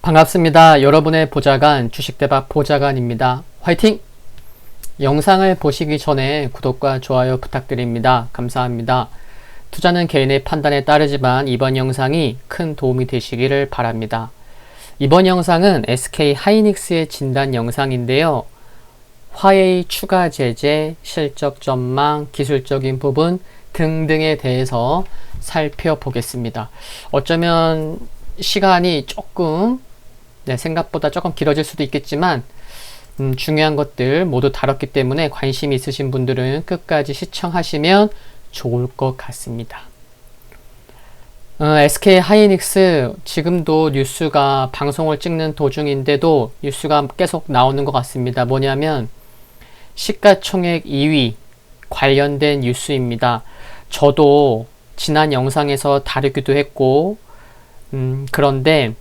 반갑습니다. 여러분의 보좌관 주식대박 보좌관입니다. 화이팅! 영상을 보시기 전에 구독과 좋아요 부탁드립니다. 감사합니다. 투자는 개인의 판단에 따르지만 이번 영상이 큰 도움이 되시기를 바랍니다. 이번 영상은 SK 하이닉스의 진단 영상인데요. 화웨이 추가 제재, 실적 전망, 기술적인 부분 등등에 대해서 살펴보겠습니다. 어쩌면 시간이 조금 생각보다 조금 길어질 수도 있겠지만 중요한 것들 모두 다뤘기 때문에 관심 있으신 분들은 끝까지 시청하시면 좋을 것 같습니다. SK 하이닉스 지금도 뉴스가 방송을 찍는 도중인데도 뉴스가 계속 나오는 것 같습니다. 뭐냐면 시가총액 2위 관련된 뉴스입니다. 저도 지난 영상에서 다루기도 했고 그런데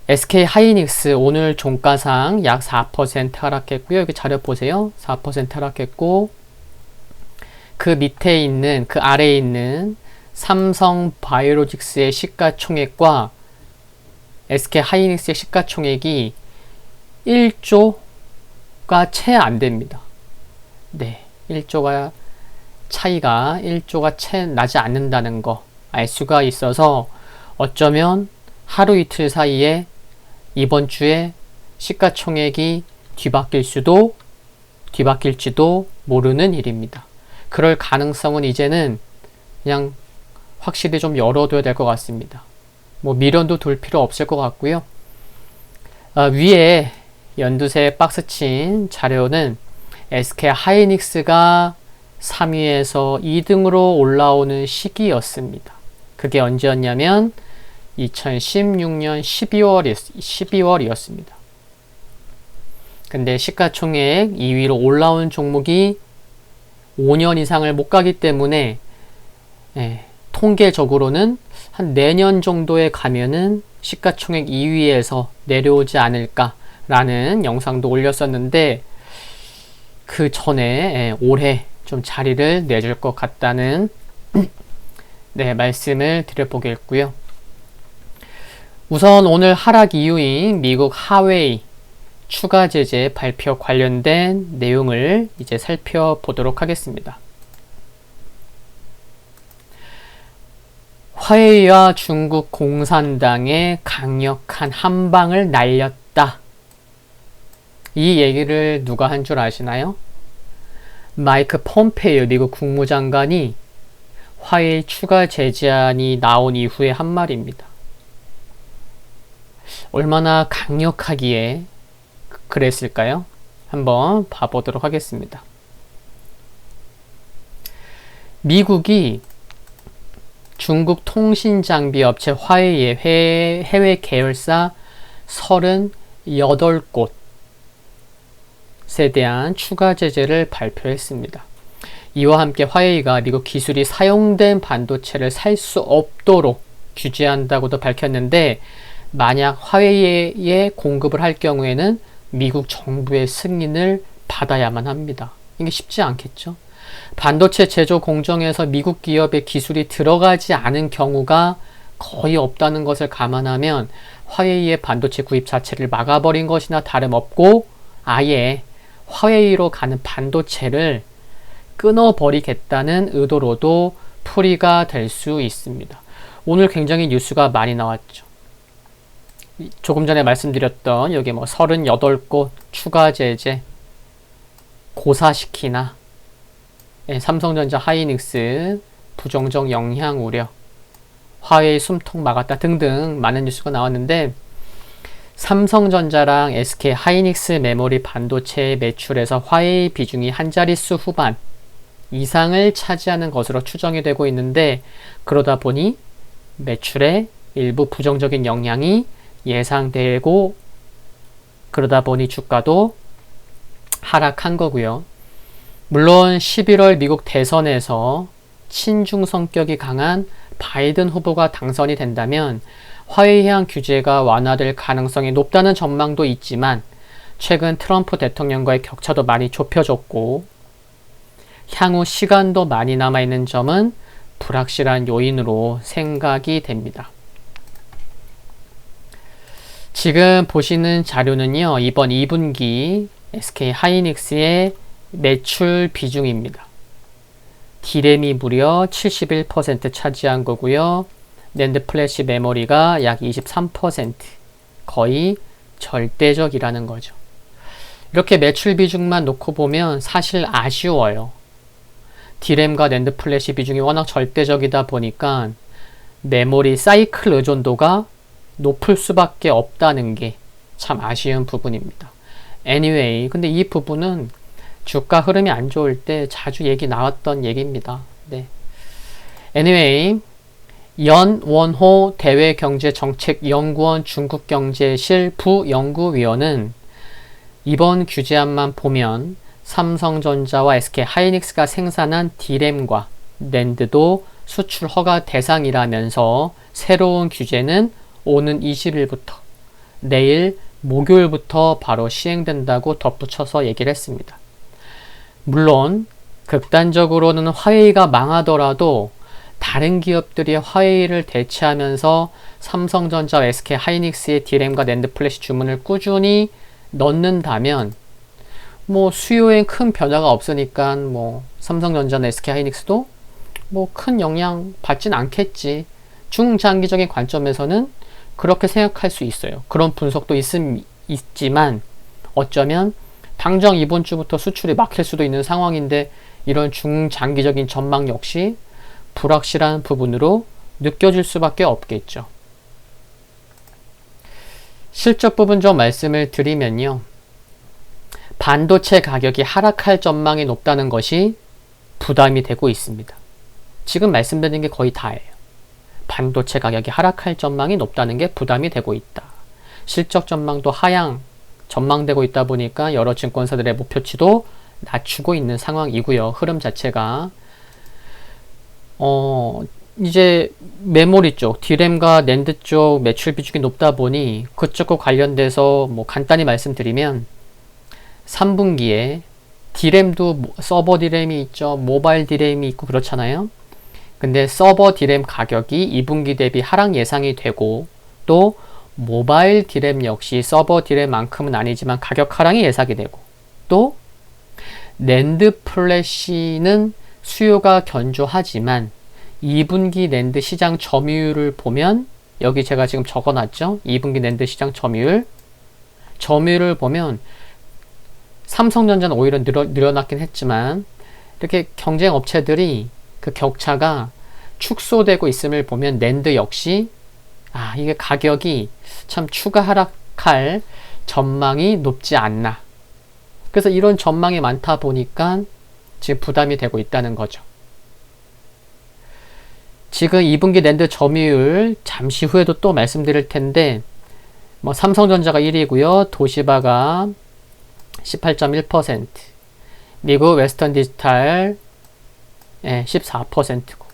SK 하이닉스 오늘 종가상 약 4% 하락했고요. 여기 자료 보세요. 4% 하락했고 그 밑에 있는 그 아래에 있는 삼성 바이오로직스의 시가총액과 SK 하이닉스의 시가총액이 1조가 채 안 됩니다. 네, 1조가 차이가 1조가 채 나지 않는다는 거 알 수가 있어서 어쩌면 하루 이틀 사이에 이번 주에 시가총액이 뒤바뀔지도 모르는 일입니다. 그럴 가능성은 이제는 그냥 확실히 좀 열어둬야 될 것 같습니다. 뭐 미련도 둘 필요 없을 것 같고요. 위에 연두색 박스 친 자료는 SK 하이닉스가 3위에서 2등으로 올라오는 시기였습니다. 그게 언제였냐면 2016년 12월이었습니다. 근데 시가총액 2위로 올라온 종목이 5년 이상을 못 가기 때문에 통계적으로는 한 내년 정도에 가면은 시가총액 2위에서 내려오지 않을까라는 영상도 올렸었는데 그 전에 올해 좀 자리를 내줄 것 같다는 말씀을 드려보겠고요. 우선 오늘 하락 이유인 미국 화웨이 추가 제재 발표 관련된 내용을 이제 살펴보도록 하겠습니다. 화웨이와 중국 공산당의 강력한 한방을 날렸다. 이 얘기를 누가 한 줄 아시나요? 마이크 폼페이오 미국 국무장관이 화웨이 추가 제재안이 나온 이후에 한 말입니다. 얼마나 강력하기에 그랬을까요? 한번 봐보도록 하겠습니다. 미국이 중국 통신장비 업체 화웨이의 해외 계열사 38곳에 대한 추가 제재를 발표했습니다. 이와 함께 화웨이가 미국 기술이 사용된 반도체를 살 수 없도록 규제한다고도 밝혔는데 만약 화웨이에 공급을 할 경우에는 미국 정부의 승인을 받아야만 합니다. 이게 쉽지 않겠죠? 반도체 제조 공정에서 미국 기업의 기술이 들어가지 않은 경우가 거의 없다는 것을 감안하면 화웨이의 반도체 구입 자체를 막아버린 것이나 다름없고 아예 화웨이로 가는 반도체를 끊어버리겠다는 의도로도 풀이가 될 수 있습니다. 오늘 굉장히 뉴스가 많이 나왔죠. 조금 전에 말씀드렸던 여기 38곳 추가 제재 고사시키나 삼성전자 하이닉스 부정적 영향 우려 화웨이 숨통 막았다 등등 많은 뉴스가 나왔는데 삼성전자랑 SK 하이닉스 메모리 반도체 매출에서 화웨이 비중이 한 자릿수 후반 이상을 차지하는 것으로 추정이 되고 있는데 그러다 보니 매출에 일부 부정적인 영향이 예상되고 그러다 보니 주가도 하락한 거고요. 물론 11월 미국 대선에서 친중 성격이 강한 바이든 후보가 당선이 된다면 화웨이 해양 규제가 완화될 가능성이 높다는 전망도 있지만 최근 트럼프 대통령과의 격차도 많이 좁혀졌고 향후 시간도 많이 남아있는 점은 불확실한 요인으로 생각이 됩니다. 지금 보시는 자료는요, 이번 2분기 SK 하이닉스의 매출 비중입니다. D램이 무려 71% 차지한 거고요. 낸드 플래시 메모리가 약 23%, 거의 절대적이라는 거죠. 이렇게 매출 비중만 놓고 보면 사실 아쉬워요. D램과 낸드 플래시 비중이 워낙 절대적이다 보니까 메모리 사이클 의존도가 높을 수밖에 없다는 게 참 아쉬운 부분입니다. Anyway, 근데 이 부분은 주가 흐름이 안 좋을 때 자주 얘기 나왔던 얘기입니다. 네. Anyway, 연원호 대외경제정책연구원 중국경제실 부연구위원은 이번 규제안만 보면 삼성전자와 SK 하이닉스가 생산한 D램과 낸드도 수출 허가 대상이라면서 새로운 규제는 오는 20일부터 내일 목요일부터 바로 시행된다고 덧붙여서 얘기를 했습니다. 물론 극단적으로는 화웨이가 망하더라도 다른 기업들이 화웨이를 대체하면서 삼성전자와 SK 하이닉스의 D램과 낸드 플래시 주문을 꾸준히 넣는다면 뭐 수요엔 큰 변화가 없으니까 뭐 삼성전자나 SK 하이닉스도 뭐 큰 영향 받진 않겠지. 중장기적인 관점에서는 그렇게 생각할 수 있어요. 그런 분석도 있지만 어쩌면 당장 이번 주부터 수출이 막힐 수도 있는 상황인데 이런 중장기적인 전망 역시 불확실한 부분으로 느껴질 수밖에 없겠죠. 실적 부분 좀 말씀을 드리면요. 반도체 가격이 하락할 전망이 높다는 것이 부담이 되고 있습니다. 지금 말씀드린 게 거의 다예요. 반도체 가격이 하락할 전망이 높다는 게 부담이 되고 있다. 실적 전망도 하향 전망되고 있다 보니까 여러 증권사들의 목표치도 낮추고 있는 상황이고요. 흐름 자체가 이제 메모리 쪽, D램과 낸드 쪽 매출 비중이 높다 보니 그쪽과 관련돼서 뭐 간단히 말씀드리면 3분기에 D램도 서버 D램이 있죠. 모바일 D램이 있고 그렇잖아요. 근데 서버 D램 가격이 2분기 대비 하락 예상이 되고 또 모바일 D램 역시 서버 D램만큼은 아니지만 가격 하락이 예상이 되고 또 낸드 플래시는 수요가 견조하지만 2분기 낸드 시장 점유율을 보면 여기 제가 지금 적어놨죠. 2분기 낸드 시장 점유율을 보면 삼성전자는 오히려 늘어났긴 했지만 이렇게 경쟁 업체들이 그 격차가 축소되고 있음을 보면 낸드 역시 이게 가격이 참 추가 하락할 전망이 높지 않나. 그래서 이런 전망이 많다 보니까 지금 부담이 되고 있다는 거죠. 지금 2분기 낸드 점유율 잠시 후에도 또 말씀드릴 텐데 뭐 삼성전자가 1위고요. 도시바가 18.1%, 미국 웨스턴 디지털 14%고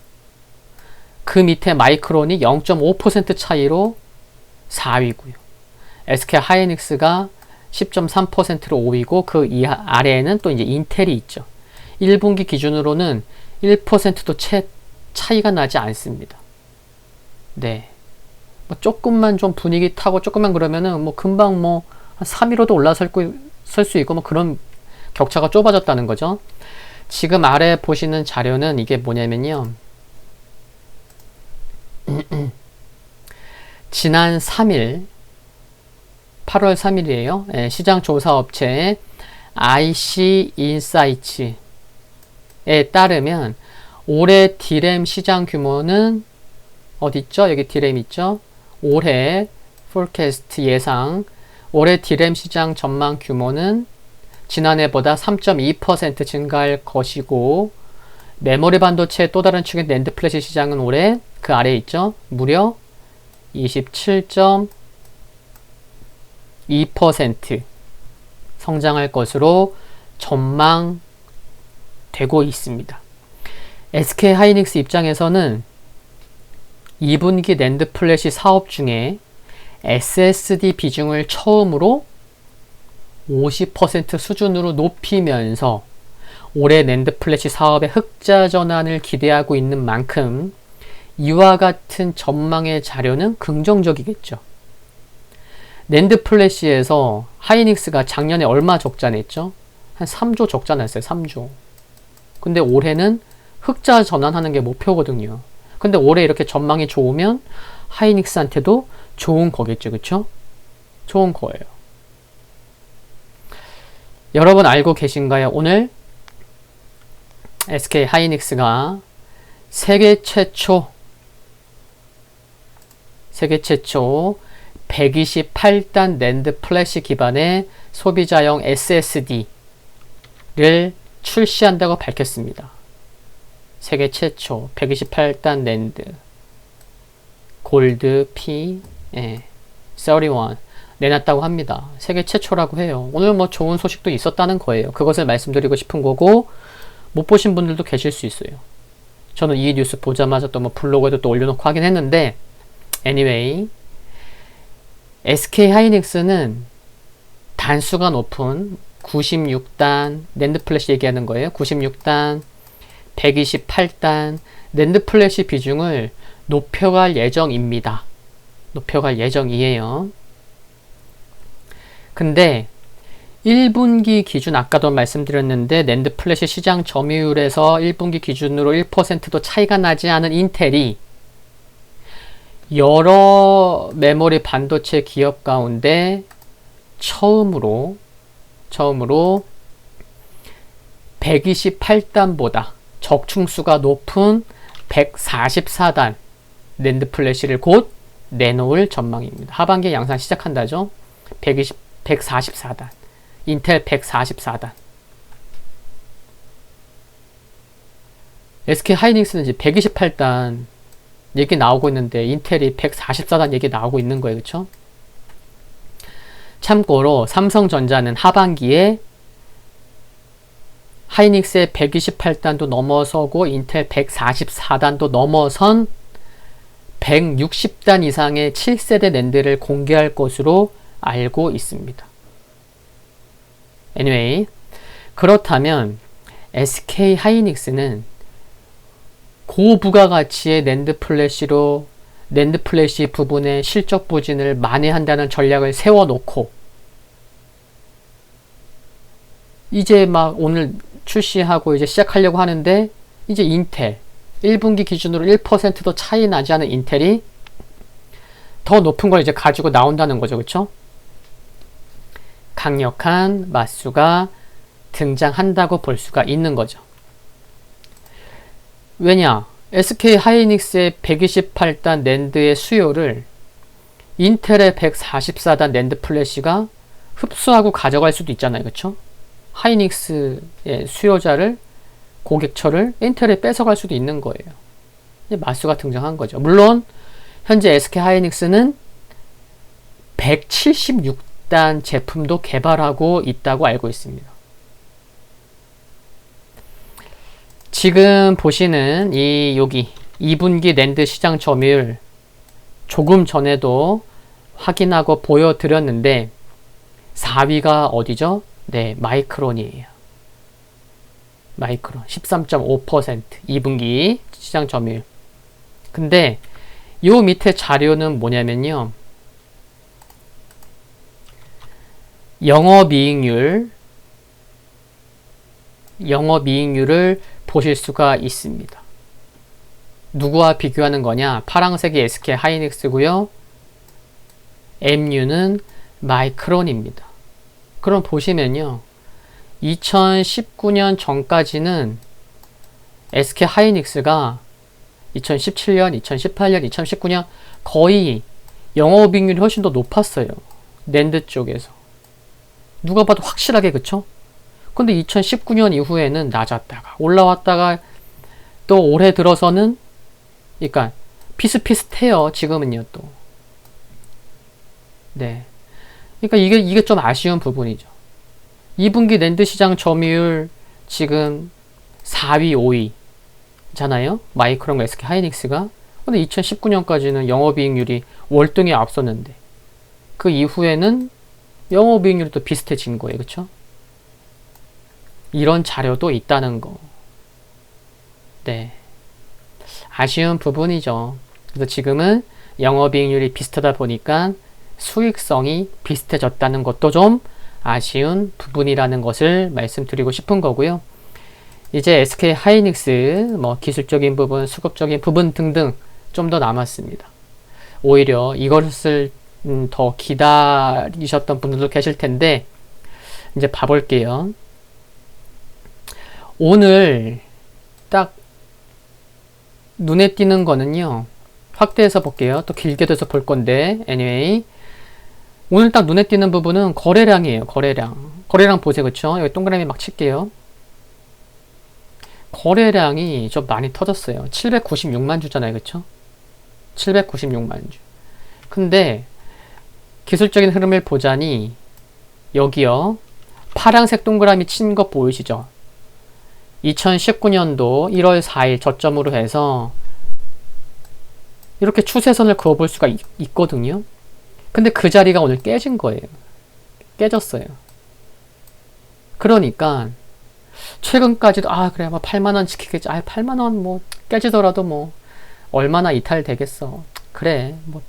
그 밑에 마이크론이 0.5% 차이로 4위고요. SK 하이닉스가 10.3%로 5위고 그 아래에는 또 이제 인텔이 있죠. 1분기 기준으로는 1%도 차이가 나지 않습니다. 네. 뭐 조금만 좀 분위기 타고 조금만 그러면은 뭐 금방 뭐 한 3위로도 올라설 수 있고 뭐 그런 격차가 좁아졌다는 거죠. 지금 아래 보시는 자료는 이게 뭐냐면요. 지난 3일 8월 3일이에요. 시장 조사 업체 IC 인사이츠에 따르면 올해 D램 시장 규모는 어디 있죠? 여기 D램 있죠? 올해 포캐스트 예상 올해 D램 시장 전망 규모는 지난해보다 3.2% 증가할 것이고 메모리 반도체의 또 다른 축인 낸드 플래시 시장은 올해 그 아래에 있죠. 무려 27.2% 성장할 것으로 전망되고 있습니다. SK 하이닉스 입장에서는 2분기 낸드 플래시 사업 중에 SSD 비중을 처음으로 50% 수준으로 높이면서 올해 낸드 플래시 사업의 흑자 전환을 기대하고 있는 만큼 이와 같은 전망의 자료는 긍정적이겠죠. 낸드 플래시에서 하이닉스가 작년에 얼마 적자 냈죠? 한 3조 적자 냈어요. 3조. 근데 올해는 흑자 전환하는 게 목표거든요. 근데 올해 이렇게 전망이 좋으면 하이닉스한테도 좋은 거겠죠. 그쵸? 좋은 거예요. 여러분 알고 계신가요? 오늘 SK 하이닉스가 세계 최초 128단 낸드 플래시 기반의 소비자용 SSD를 출시한다고 밝혔습니다. 세계 최초 128단 낸드 골드 P 31 내놨다고 합니다. 세계 최초라고 해요. 오늘 뭐 좋은 소식도 있었다는 거예요. 그것을 말씀드리고 싶은 거고, 못 보신 분들도 계실 수 있어요. 저는 이 뉴스 보자마자 또 뭐 블로그에도 또 올려놓고 하긴 했는데, anyway, SK 하이닉스는 단수가 높은 96단 낸드 플래시 얘기하는 거예요. 96단, 128단 낸드 플래시 비중을 높여갈 예정입니다. 높여갈 예정이에요. 근데 1분기 기준 아까도 말씀드렸는데 낸드 플래시 시장 점유율에서 1분기 기준으로 1%도 차이가 나지 않은 인텔이 여러 메모리 반도체 기업 가운데 처음으로 128단보다 적충수가 높은 144단 낸드 플래시를 곧 내놓을 전망입니다. 하반기에 양산 시작한다죠. 144단. 인텔 144단. SK 하이닉스는 이제 128단 얘기 나오고 있는데 인텔이 144단 얘기 나오고 있는 거예요. 그쵸? 참고로 삼성전자는 하반기에 하이닉스의 128단도 넘어서고 인텔 144단도 넘어선 160단 이상의 7세대 낸드를 공개할 것으로 알고 있습니다. anyway, 그렇다면 SK 하이닉스는 고부가가치의 낸드 플래시로 낸드 플래시 부분의 실적 부진을 만회한다는 전략을 세워놓고 이제 막 오늘 출시하고 이제 시작하려고 하는데 이제 인텔 1분기 기준으로 1%도 차이 나지 않은 인텔이 더 높은 걸 이제 가지고 나온다는 거죠. 그쵸? 강력한 맞수가 등장한다고 볼 수가 있는 거죠. 왜냐? SK 하이닉스의 128단 낸드의 수요를 인텔의 144단 낸드 플래시가 흡수하고 가져갈 수도 있잖아요. 그쵸? 하이닉스의 수요자를 고객처를 인텔에 뺏어갈 수도 있는 거예요. 맞수가 등장한 거죠. 물론 현재 SK 하이닉스는 176단 제품도 개발하고 있다고 알고 있습니다. 지금 보시는 여기 2분기 낸드 시장 점유율 조금 전에도 확인하고 보여드렸는데 4위가 어디죠? 네, 마이크론이에요. 마이크론 13.5% 2분기 시장 점유율. 근데 요 밑에 자료는 뭐냐면요. 영업이익률을 보실 수가 있습니다. 누구와 비교하는 거냐? 파란색이 SK 하이닉스고요. MU는 마이크론입니다. 그럼 보시면요. 2019년 전까지는 SK 하이닉스가 2017년, 2018년, 2019년 거의 영업이익률이 훨씬 더 높았어요. 낸드 쪽에서. 누가 봐도 확실하게 그쵸? 근데 2019년 이후에는 낮았다가 올라왔다가 또 올해 들어서는 그러니까 비슷비슷해요. 지금은요 또. 네. 그러니까 이게 좀 아쉬운 부분이죠. 2분기 낸드 시장 점유율 지금 4위, 5위잖아요. 마이크론과 SK 하이닉스가. 근데 2019년까지는 영업이익률이 월등히 앞섰는데 그 이후에는 영업이익률이 또 비슷해진 거예요. 그쵸? 이런 자료도 있다는 거. 네. 아쉬운 부분이죠. 그래서 지금은 영업이익률이 비슷하다 보니까 수익성이 비슷해졌다는 것도 좀 아쉬운 부분이라는 것을 말씀드리고 싶은 거고요. 이제 SK 하이닉스 뭐 기술적인 부분, 수급적인 부분 등등 좀 더 남았습니다. 오히려 이것을 더 기다리셨던 분들도 계실 텐데 이제 봐볼게요. 오늘 딱 눈에 띄는 거는요. 확대해서 볼게요. 또 길게도 해서 볼 건데 anyway 오늘 딱 눈에 띄는 부분은 거래량이에요. 거래량 보세요. 그쵸? 여기 동그라미 막 칠게요. 거래량이 좀 많이 터졌어요. 796만 주잖아요. 그쵸? 796만 주. 근데 기술적인 흐름을 보자니 여기요. 파란색 동그라미 친 거 보이시죠? 2019년도 1월 4일 저점으로 해서 이렇게 추세선을 그어볼 수가 있거든요. 근데 그 자리가 오늘 깨진 거예요. 깨졌어요. 그러니까 최근까지도 그래 뭐 8만원 지키겠지. 8만원 뭐 깨지더라도 뭐 얼마나 이탈되겠어. 그래 뭐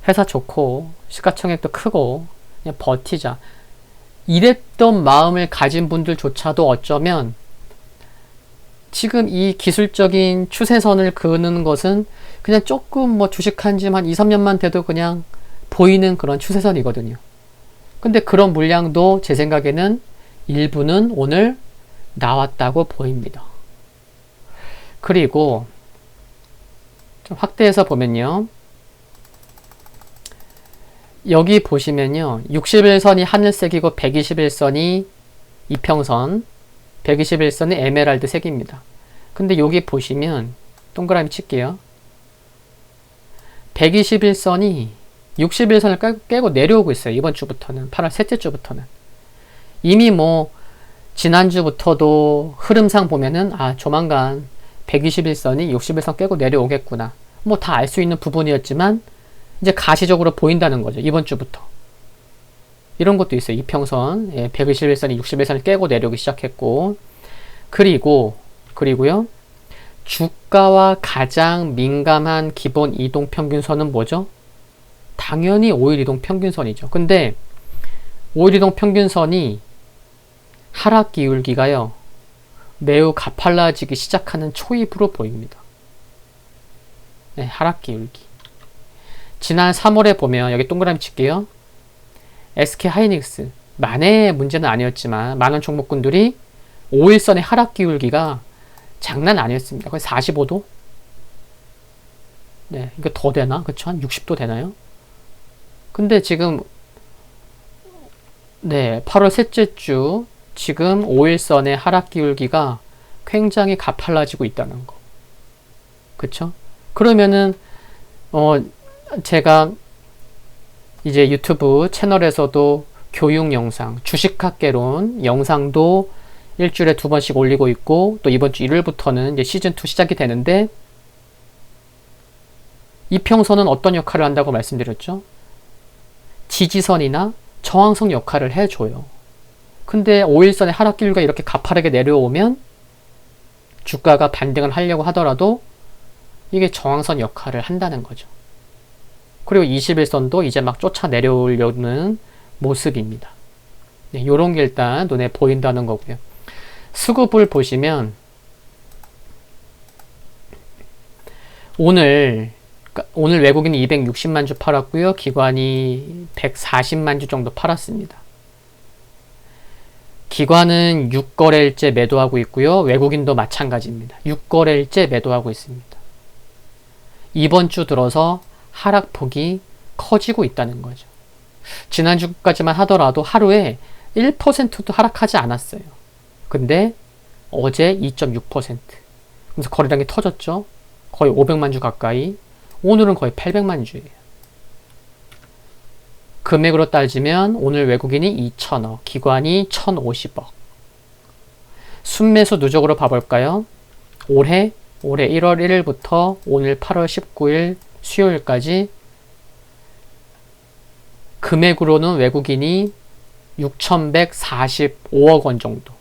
회사 좋고 시가총액도 크고 그냥 버티자. 이랬던 마음을 가진 분들조차도 어쩌면 지금 이 기술적인 추세선을 그는 것은 그냥 조금 뭐 주식한 지 한 2, 3년만 돼도 그냥 보이는 그런 추세선이거든요. 근데 그런 물량도 제 생각에는 일부는 오늘 나왔다고 보입니다. 그리고 좀 확대해서 보면요. 여기 보시면요. 60일선이 하늘색이고 120일선이 이평선, 121선이 에메랄드 색입니다. 근데 여기 보시면 동그라미 칠게요. 121선이 60일선을 깨고 내려오고 있어요. 이번 주부터는 8월 셋째 주부터는 이미 뭐 지난주부터도 흐름상 보면은 조만간 121선이 60일선 깨고 내려오겠구나. 뭐 다 알 수 있는 부분이었지만 이제 가시적으로 보인다는 거죠. 이번 주부터. 이런 것도 있어요. 이평선, 121선이 60일선을 깨고 내려오기 시작했고, 그리고요. 주가와 가장 민감한 기본 이동 평균선은 뭐죠? 당연히 5일 이동 평균선이죠. 근데 5일 이동 평균선이 하락 기울기가요. 매우 가팔라지기 시작하는 초입으로 보입니다. 네, 하락 기울기. 지난 3월에 보면 여기 동그라미 칠게요. SK 하이닉스 만의 문제는 아니었지만 많은 종목군들이 5일선의 하락 기울기가 장난 아니었습니다. 거의 45도? 네, 이거 더 되나? 그쵸? 한 60도 되나요? 근데 지금 8월 셋째 주 지금 5일선의 하락 기울기가 굉장히 가팔라지고 있다는 거. 그쵸? 그러면은 제가 이제 유튜브 채널에서도 교육 영상, 주식학개론 영상도 일주일에 2번씩 올리고 있고, 또 이번 주 일요일부터는 이제 시즌2 시작이 되는데, 이평선은 어떤 역할을 한다고 말씀드렸죠? 지지선이나 저항선 역할을 해줘요. 근데 5일선의 하락 기울기가 이렇게 가파르게 내려오면 주가가 반등을 하려고 하더라도 이게 저항선 역할을 한다는 거죠. 그리고 21선도 이제 막 쫓아 내려오려는 모습입니다. 네, 요런 게 일단 눈에 보인다는 거고요. 수급을 보시면 오늘 외국인이 260만 주 팔았고요. 기관이 140만 주 정도 팔았습니다. 기관은 6거래일째 매도하고 있고요. 외국인도 마찬가지입니다. 6거래일째 매도하고 있습니다. 이번 주 들어서 하락폭이 커지고 있다는 거죠. 지난주까지만 하더라도 하루에 1%도 하락하지 않았어요. 근데 어제 2.6%. 그래서 거래량이 터졌죠. 거의 500만 주 가까이. 오늘은 거의 800만 주예요. 금액으로 따지면 오늘 외국인이 2천억, 기관이 1,050억. 순매수 누적으로 봐볼까요? 올해 1월 1일부터 오늘 8월 19일 수요일까지 금액으로는 외국인이 6,145억 원 정도.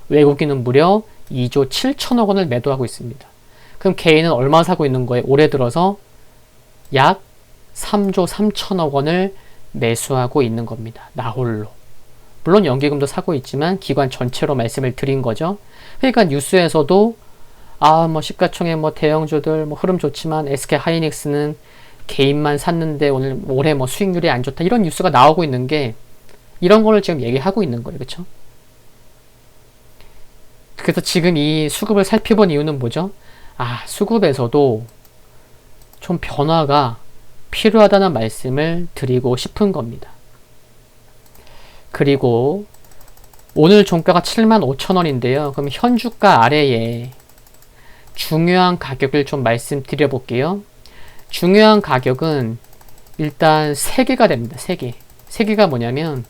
외국인은 무려 2조 7천억 원을 매도하고 있습니다. 그럼 개인은 얼마 사고 있는 거예요? 올해 들어서 약 3조 3천억 원을 매수하고 있는 겁니다. 나 홀로. 물론 연기금도 사고 있지만 기관 전체로 말씀을 드린 거죠. 그러니까 뉴스에서도 뭐 시가총액 대형주들 흐름 좋지만 SK 하이닉스는 개인만 샀는데 올해 수익률이 안 좋다 이런 뉴스가 나오고 있는 게 이런 거를 지금 얘기하고 있는 거예요. 그렇죠? 그래서 지금 이 수급을 살펴본 이유는 뭐죠? 수급에서도 좀 변화가 필요하다는 말씀을 드리고 싶은 겁니다. 그리고 오늘 종가가 75,000원인데요. 그럼 현주가 아래에 중요한 가격을 좀 말씀드려 볼게요. 중요한 가격은 일단 3개가 됩니다. 3개. 3개가 뭐냐면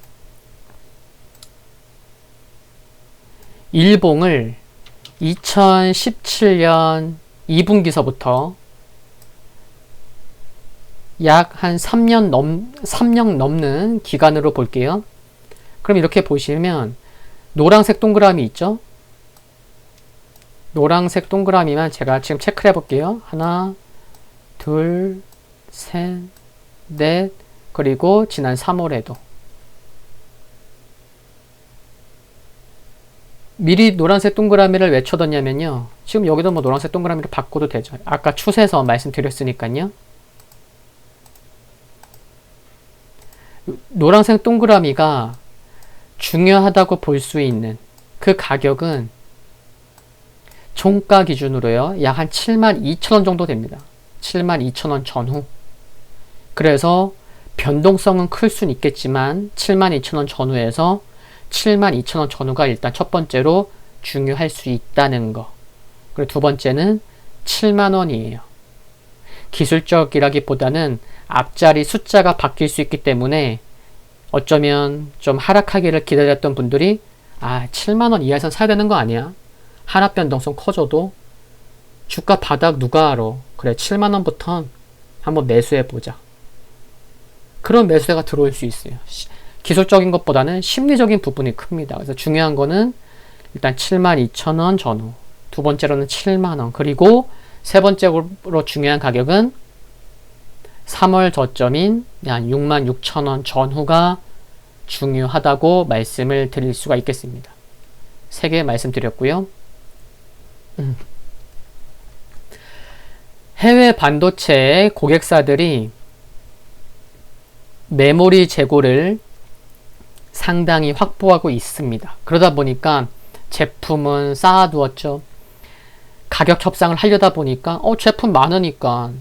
일봉을 2017년 2분기서부터 약 한 3년 넘는 기간으로 볼게요. 그럼 이렇게 보시면 노란색 동그라미 있죠? 노란색 동그라미만 제가 지금 체크를 해볼게요. 하나, 둘, 셋, 넷, 그리고 지난 3월에도 미리 노란색 동그라미를 왜 쳐뒀냐면요. 지금 여기도 노란색 동그라미를 바꿔도 되죠. 아까 추세선 말씀드렸으니까요. 노란색 동그라미가 중요하다고 볼 수 있는 그 가격은 종가 기준으로요. 약 한 72,000원 정도 됩니다. 72,000원 전후. 그래서 변동성은 클 수는 있겠지만 72,000원 전후에서 72,000원 전후가 일단 첫 번째로 중요할 수 있다는 거. 그리고 두 번째는 7만원이에요. 기술적이라기보다는 앞자리 숫자가 바뀔 수 있기 때문에 어쩌면 좀 하락하기를 기다렸던 분들이 7만원 이하에서 사야 되는 거 아니야? 하락 변동성 커져도 주가 바닥 누가 알아? 그래 7만원부터 한번 매수해보자. 그런 매수세가 들어올 수 있어요. 기술적인 것보다는 심리적인 부분이 큽니다. 그래서 중요한 거는 일단 72,000원 전후, 두 번째로는 7만원, 그리고 세 번째로 중요한 가격은 3월 저점인 한 66,000원 전후가 중요하다고 말씀을 드릴 수가 있겠습니다. 3개 말씀드렸고요. 해외 반도체 고객사들이 메모리 재고를 상당히 확보하고 있습니다. 그러다 보니까 제품은 쌓아두었죠. 가격 협상을 하려다 보니까 제품 많으니까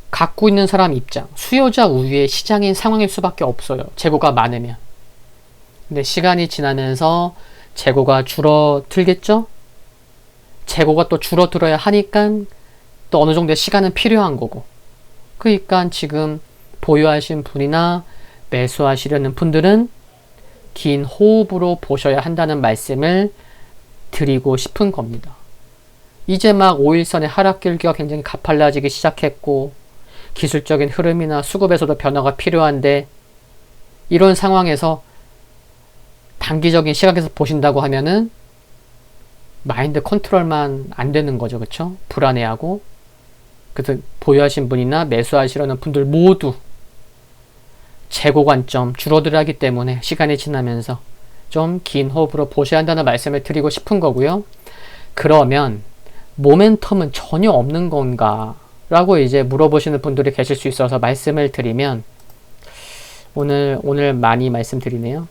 갖고 있는 사람 입장, 수요자 우위의 시장인 상황일 수밖에 없어요. 재고가 많으면. 근데 시간이 지나면서 재고가 줄어들겠죠? 재고가 또 줄어들어야 하니까 또 어느 정도의 시간은 필요한 거고. 그러니까 지금 보유하신 분이나 매수하시려는 분들은 긴 호흡으로 보셔야 한다는 말씀을 드리고 싶은 겁니다. 이제 막 5일선의 하락길기가 굉장히 가팔라지기 시작했고 기술적인 흐름이나 수급에서도 변화가 필요한데 이런 상황에서 단기적인 시각에서 보신다고 하면은 마인드 컨트롤만 안 되는 거죠. 그쵸? 불안해하고. 그래서 보유하신 분이나 매수하시려는 분들 모두 재고 관점 줄어들어 하기 때문에 시간이 지나면서 좀 긴 호흡으로 보셔야 한다는 말씀을 드리고 싶은 거고요. 그러면 모멘텀은 전혀 없는 건가? 라고 이제 물어보시는 분들이 계실 수 있어서 말씀을 드리면 오늘 많이 말씀드리네요.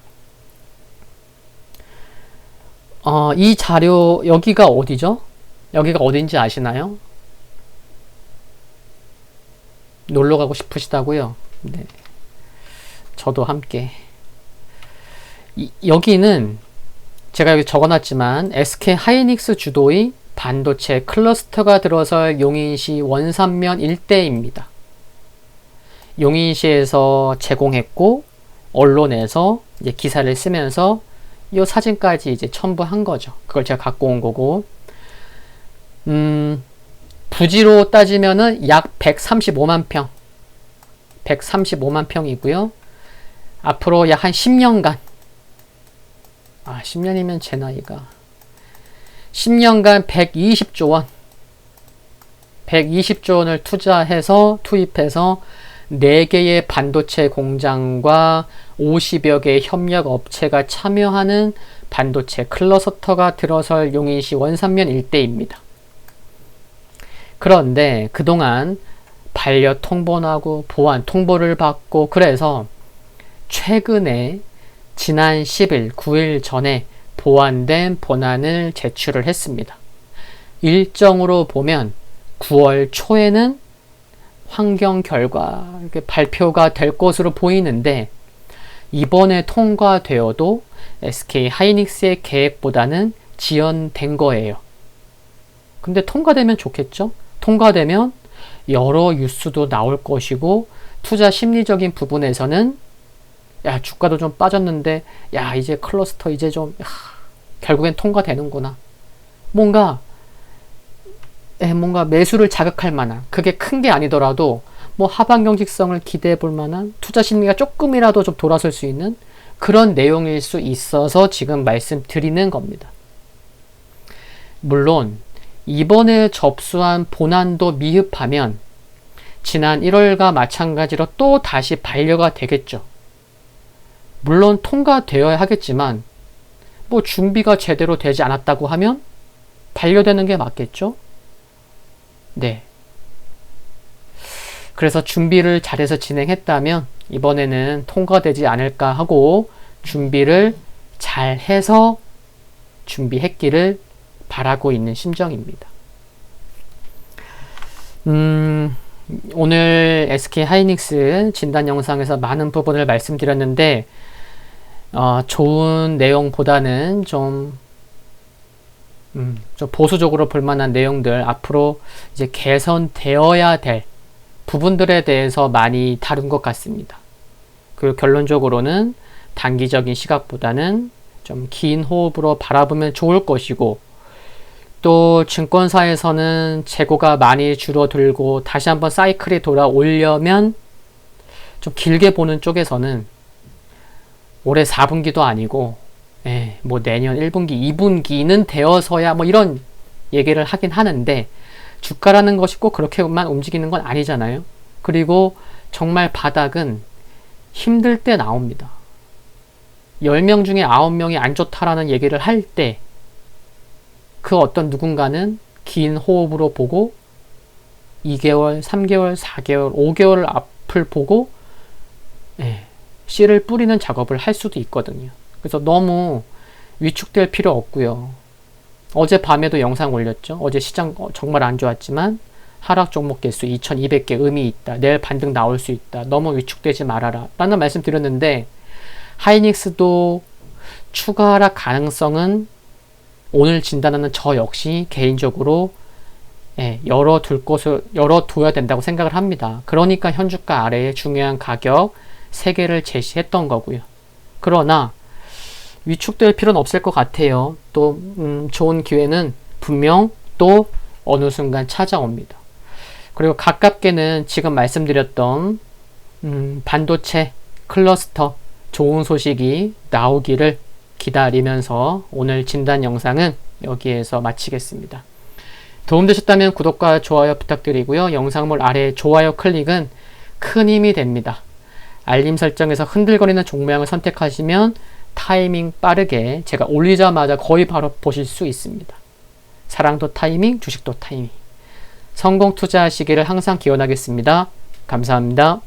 이 자료 여기가 어디죠? 여기가 어딘지 아시나요? 놀러 가고 싶으시다고요? 네. 저도 함께. 여기는 제가 여기 적어놨지만 SK 하이닉스 주도의 반도체 클러스터가 들어설 용인시 원산면 일대입니다. 용인시에서 제공했고 언론에서 이제 기사를 쓰면서 이 사진까지 이제 첨부한 거죠. 그걸 제가 갖고 온 거고, 부지로 따지면은 약 135만 평, 135만 평이고요. 앞으로 약 한 10년간, 10년이면 제 나이가 10년간 120조 원, 120조 원을 투입해서 4개의 반도체 공장과 50여 개의 협력 업체가 참여하는 반도체 클러스터가 들어설 용인시 원산면 일대입니다. 그런데 그동안 반려 통보나고 보안 통보를 받고 그래서 최근에 지난 10일, 9일 전에 보완된 본안을 제출을 했습니다. 일정으로 보면 9월 초에는 환경 결과 발표가 될 것으로 보이는데 이번에 통과되어도 SK 하이닉스의 계획보다는 지연된 거예요. 근데 통과되면 좋겠죠? 통과되면 여러 뉴스도 나올 것이고 투자 심리적인 부분에서는 야 주가도 좀 빠졌는데 야 이제 클러스터 이제 좀 결국엔 통과되는구나. 뭔가 매수를 자극할 만한 그게 큰 게 아니더라도 뭐 하반 경직성을 기대해 볼 만한 투자 심리가 조금이라도 좀 돌아설 수 있는 그런 내용일 수 있어서 지금 말씀드리는 겁니다. 물론 이번에 접수한 본안도 미흡하면 지난 1월과 마찬가지로 또 다시 반려가 되겠죠. 물론 통과되어야 하겠지만 뭐 준비가 제대로 되지 않았다고 하면 반려되는 게 맞겠죠? 네. 그래서 준비를 잘해서 진행했다면 이번에는 통과되지 않을까 하고 준비를 잘해서 준비했기를 바라고 있는 심정입니다. 오늘 SK 하이닉스 진단 영상에서 많은 부분을 말씀드렸는데 좋은 내용보다는 좀 보수적으로 볼 만한 내용들 앞으로 이제 개선되어야 될 부분들에 대해서 많이 다룬 것 같습니다. 그리고 결론적으로는 단기적인 시각보다는 좀 긴 호흡으로 바라보면 좋을 것이고 또 증권사에서는 재고가 많이 줄어들고 다시 한번 사이클이 돌아오려면 좀 길게 보는 쪽에서는 올해 4분기도 아니고 뭐 내년 1분기, 2분기는 되어서야 뭐 이런 얘기를 하긴 하는데 주가라는 것이 꼭 그렇게만 움직이는 건 아니잖아요. 그리고 정말 바닥은 힘들 때 나옵니다. 10명 중에 9명이 안 좋다라는 얘기를 할 때 그 어떤 누군가는 긴 호흡으로 보고 2개월, 3개월, 4개월, 5개월 앞을 보고 씨를 뿌리는 작업을 할 수도 있거든요. 그래서 너무 위축될 필요 없고요. 어제 밤에도 영상 올렸죠. 어제 시장 정말 안 좋았지만 하락 종목 개수 2200개 의미 있다. 내일 반등 나올 수 있다. 너무 위축되지 말아라. 라는 말씀 드렸는데 하이닉스도 추가 하락 가능성은 오늘 진단하는 저 역시 개인적으로 열어둬야 된다고 생각을 합니다. 그러니까 현주가 아래에 중요한 가격 3개를 제시했던 거고요. 그러나 위축될 필요는 없을 것 같아요. 또 좋은 기회는 분명 또 어느 순간 찾아옵니다. 그리고 가깝게는 지금 말씀드렸던 반도체 클러스터 좋은 소식이 나오기를 기다리면서 오늘 진단 영상은 여기에서 마치겠습니다. 도움되셨다면 구독과 좋아요 부탁드리고요. 영상물 아래 좋아요 클릭은 큰 힘이 됩니다. 알림 설정에서 흔들거리는 종 모양을 선택하시면 타이밍 빠르게 제가 올리자마자 거의 바로 보실 수 있습니다. 사랑도 타이밍, 주식도 타이밍. 성공 투자하시기를 항상 기원하겠습니다. 감사합니다.